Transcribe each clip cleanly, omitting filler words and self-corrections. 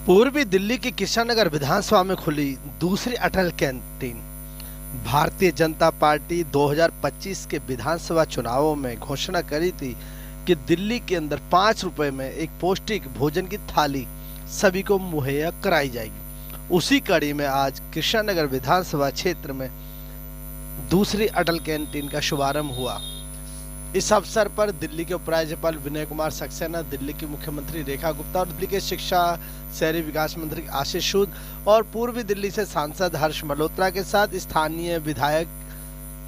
पूर्वी दिल्ली की कृष्णानगर विधानसभा में खुली दूसरी अटल कैंटीन। भारतीय जनता पार्टी 2025 के विधानसभा चुनावों में घोषणा करी थी कि दिल्ली के अंदर 5 रुपए में एक पौष्टिक भोजन की थाली सभी को मुहैया कराई जाएगी। उसी कड़ी में आज कृष्णानगर विधानसभा क्षेत्र में दूसरी अटल कैंटीन का शुभारंभ हुआ। इस अवसर पर दिल्ली के उपराज्यपाल विनय कुमार सक्सेना, दिल्ली की मुख्यमंत्री रेखा गुप्ता और दिल्ली के शिक्षा शहरी विकास मंत्री आशीष सूद और पूर्वी दिल्ली से सांसद हर्ष मल्होत्रा के साथ स्थानीय विधायक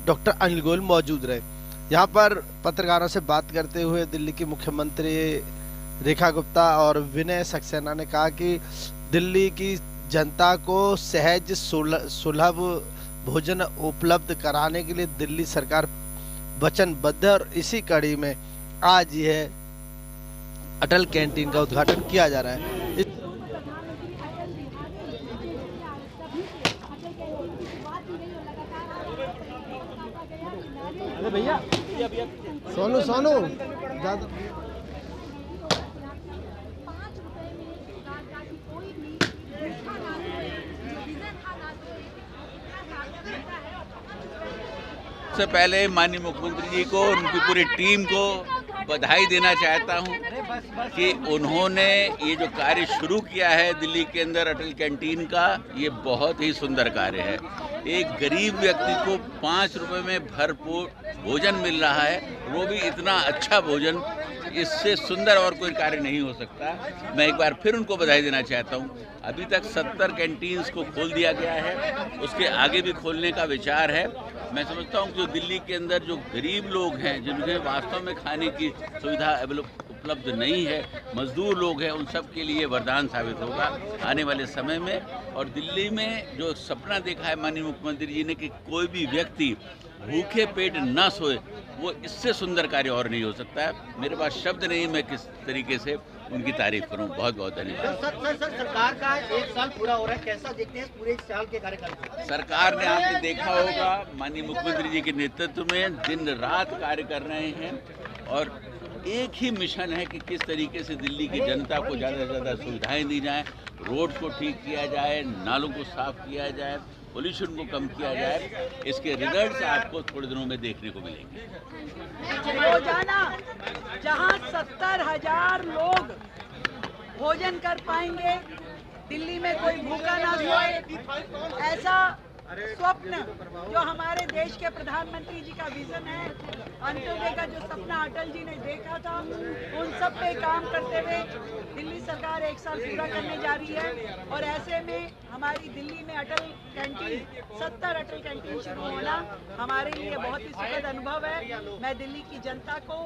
डॉक्टर अनिल गोयल मौजूद रहे। यहां पर पत्रकारों से बात करते हुए दिल्ली की मुख्यमंत्री रेखा गुप्ता और विनय सक्सेना ने कहा कि दिल्ली की जनता को सहज सुलभ भोजन उपलब्ध कराने के लिए दिल्ली सरकार वचनबद्ध है और इसी कड़ी में आज यह अटल कैंटीन का उद्घाटन किया जा रहा है। अरे भैया सोनू ज्यादा सबसे पहले माननीय मुख्यमंत्री जी को, उनकी पूरी टीम को बधाई देना चाहता हूं कि उन्होंने ये जो कार्य शुरू किया है दिल्ली के अंदर अटल कैंटीन का, ये बहुत ही सुंदर कार्य है। एक गरीब व्यक्ति को 5 रुपए में भरपूर भोजन मिल रहा है, वो भी इतना अच्छा भोजन, इससे सुंदर और कोई कार्य नहीं हो सकता। मैं एक बार फिर उनको बधाई देना चाहता हूं। अभी तक 70 कैंटीन्स को खोल दिया गया है, उसके आगे भी खोलने का विचार है। मैं समझता हूं कि जो दिल्ली के अंदर जो गरीब लोग हैं, जिन्हें वास्तव में खाने की सुविधा उपलब्ध नहीं है, मजदूर लोग हैं, उन सब के लिए वरदान साबित होगा आने वाले समय में। और दिल्ली में जो सपना देखा है माननीय मुख्यमंत्री जी ने कि कोई भी व्यक्ति भूखे पेट न सोए, वो इससे सुंदर कार्य और नहीं हो सकता है। मेरे पास शब्द नहीं, मैं किस तरीके से उनकी तारीफ करूं। बहुत बहुत धन्यवाद। सर सरकार का 1 साल पूरा हो रहा है, कैसा देखते हैं पूरे 1 साल के कार्यकाल को? सरकार ने आपने देखा होगा माननीय मुख्यमंत्री जी के नेतृत्व में दिन रात कार्य कर रहे हैं और एक ही मिशन है कि किस तरीके से दिल्ली की जनता को ज़्यादा से ज़्यादा सुविधाएं दी जाएं, रोड को ठीक किया जाए, नालों को साफ किया जाए, पोल्यूशन को कम किया जाए। इसके रिजल्ट्स आपको थोड़े दिनों में देखने को मिलेंगे। रोजाना जहां 70,000 लोग भोजन कर पाएंगे, दिल्ली में कोई भूखा ना सोए, ऐसा स्वप्न जो हमारे देश के प्रधानमंत्री जी का विजन है, अंत्योदय का जो सपना अटल जी ने देखा था, उन सब पे काम करते हुए दिल्ली सरकार 1 साल पूरा करने जा रही है। और ऐसे में हमारी दिल्ली में अटल कैंटीन 70 अटल कैंटीन शुरू होना हमारे लिए बहुत ही सुखद अनुभव है। मैं दिल्ली की जनता को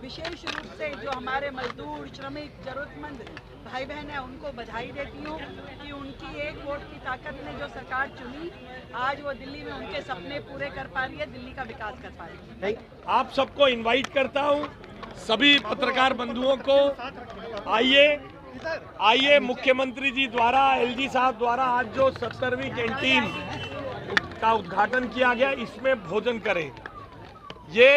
विशेष रूप से जो हमारे मजदूर, श्रमिक, जरूरतमंद भाई बहन हैं, उनको बधाई देती हूँ कि उनकी एक वोट की ताकत ने जो सरकार चुनी, आज वो दिल्ली में उनके सपने पूरे कर पा रही है, दिल्ली का विकास कर पा रही है। आप सबको इनवाइट करता हूँ, सभी पत्रकार बंधुओं को, आइए मुख्यमंत्री जी द्वारा, एलजी साहब द्वारा आज जो 70वीं कैंटीन का उद्घाटन किया गया, इसमें भोजन करें। ये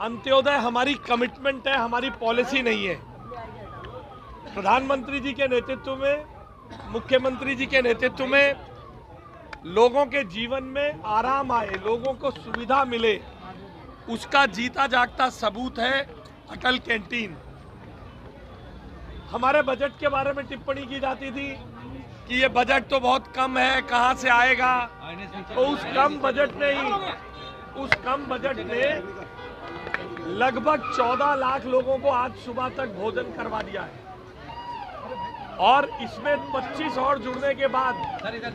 अंत्योदय हमारी कमिटमेंट है, हमारी पॉलिसी नहीं है। प्रधानमंत्री जी के नेतृत्व में, मुख्यमंत्री जी के नेतृत्व में लोगों के जीवन में आराम आए, लोगों को सुविधा मिले, उसका जीता जागता सबूत है अटल कैंटीन। हमारे बजट के बारे में टिप्पणी की जाती थी कि ये बजट तो बहुत कम है, कहां से आएगा। तो उस कम बजट में लगभग 14 लाख लोगों को आज सुबह तक भोजन करवा दिया है और इसमें 25 और जुड़ने के बाद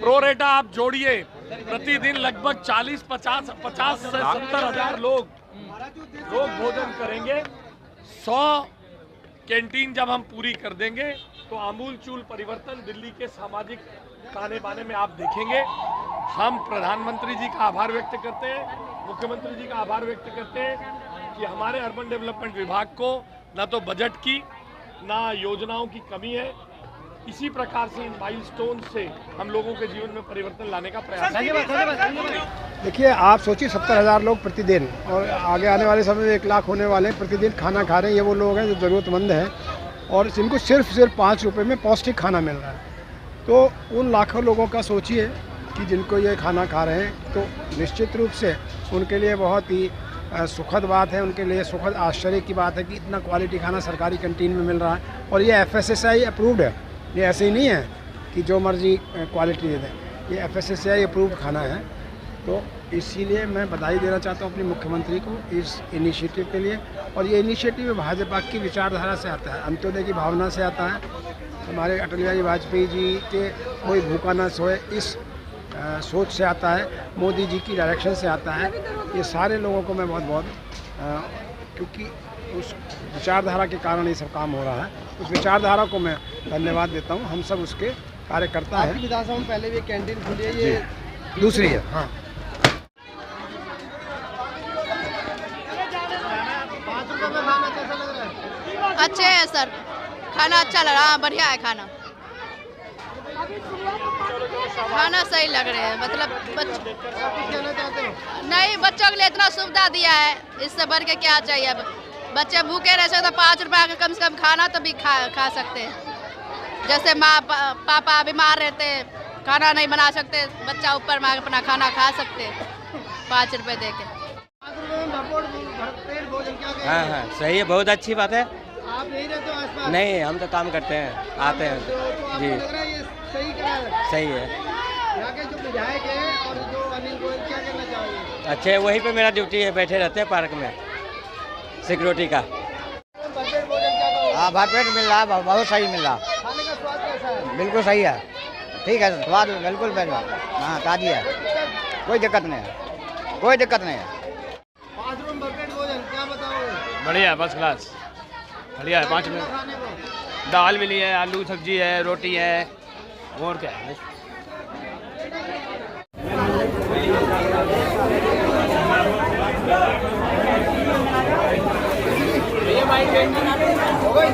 प्रो रेटा आप जोड़िए, प्रतिदिन लगभग 50 से 70 हजार लोग भोजन करेंगे। 100 कैंटीन जब हम पूरी कर देंगे तो आमूल चूल परिवर्तन दिल्ली के सामाजिक ताने बाने में आप देखेंगे। हम प्रधानमंत्री जी का आभार व्यक्त करते हैं, मुख्यमंत्री जी का आभार व्यक्त करते हैं कि हमारे अर्बन डेवलपमेंट विभाग को ना तो बजट की ना योजनाओं की कमी है। इसी प्रकार से इन माइलस्टोन से हम लोगों के जीवन में परिवर्तन लाने का प्रयास है। देखिए, आप सोचिए 70,000 लोग प्रतिदिन, और आगे आने वाले समय में 1 लाख होने वाले हैं, प्रतिदिन खाना खा रहे हैं। ये वो लोग हैं जो ज़रूरतमंद हैं। और जिनको सिर्फ 5 रुपए में पौष्टिक खाना मिल रहा है। तो उन लाखों लोगों का सोचिए कि जिनको ये खाना खा रहे हैं, तो निश्चित रूप से उनके लिए बहुत ही सुखद बात है, उनके लिए सुखद आश्चर्य की बात है कि इतना क्वालिटी खाना सरकारी कैंटीन में मिल रहा है। और ये FSSAI अप्रूव्ड है, ये ऐसे ही नहीं है कि जो मर्जी क्वालिटी दे दें, ये FSSAI अप्रूव्ड खाना है। तो इसीलिए मैं बधाई देना चाहता हूँ अपने मुख्यमंत्री को इस इनिशिएटिव के लिए। और ये इनिशिएटिव भाजपा की विचारधारा से आता है, अंत्योदय की भावना से आता है। हमारे अटल बिहारी वाजपेयी जी के कोई भूखा ना सोए इस सोच से आता है, मोदी जी की डायरेक्शन से आता है। ये सारे लोगों को मैं बहुत क्योंकि उस विचारधारा के कारण ये सब काम हो रहा है, उस विचारधारा को मैं धन्यवाद देता हूँ। हम सब उसके कार्यकर्ता हैं। विधानसभा में पहले भी कैंटीन खुली है, ये दूसरी है। हाँ, 5 रुपए में खाना कैसा लग रहा है? अच्छे है सर, खाना अच्छा लग रहा है, बढ़िया है खाना। खाना सही लग रहे हैं, मतलब कहना चाहते हो? नहीं, बच्चों के लिए इतना सुविधा दिया है, इससे बढ़ के क्या चाहिए। अब बच्चे भूखे रह तो 5 रुपये का कम से कम खाना तो भी खा सकते हैं। जैसे माँ पापा बीमार रहते, खाना नहीं बना सकते, बच्चा ऊपर में अपना खाना खा सकते 5 रुपये दे के। 5 रुपए में भरपेट भोजन क्या कहेंगे? हाँ, सही है, बहुत अच्छी बात है। आप यही रहते हो आसपास? नहीं, हम तो काम करते हैं, आते हैं तो आपको जी। लग रहा है ये सही करा है? सही है, यहाँ के जो विधायक है और जो अनिल गोयल, क्या कहना चाहोगे? अच्छे। वहीं पे मेरा ड्यूटी है, बैठे रहते हैं पार्क में सिक्योरिटी का। भरपेट भोजन क्या कहोगे? हाँ, भरपेट मिल रहा है, बहुत सही मिल रहा, खाने का स्वाद कैसा है? बिल्कुल सही है, ठीक है, स्वाद बिल्कुल बढ़िया। हाँ, ताजी है, कोई दिक्कत नहीं है, कोई दिक्कत नहीं है। 5 रुपए में भरपेट भोजन क्या बताओगे? बढ़िया है, फर्स्ट क्लास, बढ़िया है। 5 क्या मिनट खाने को? दाल मिली है, आलू सब्जी है, रोटी है, और क्या है। हो गई?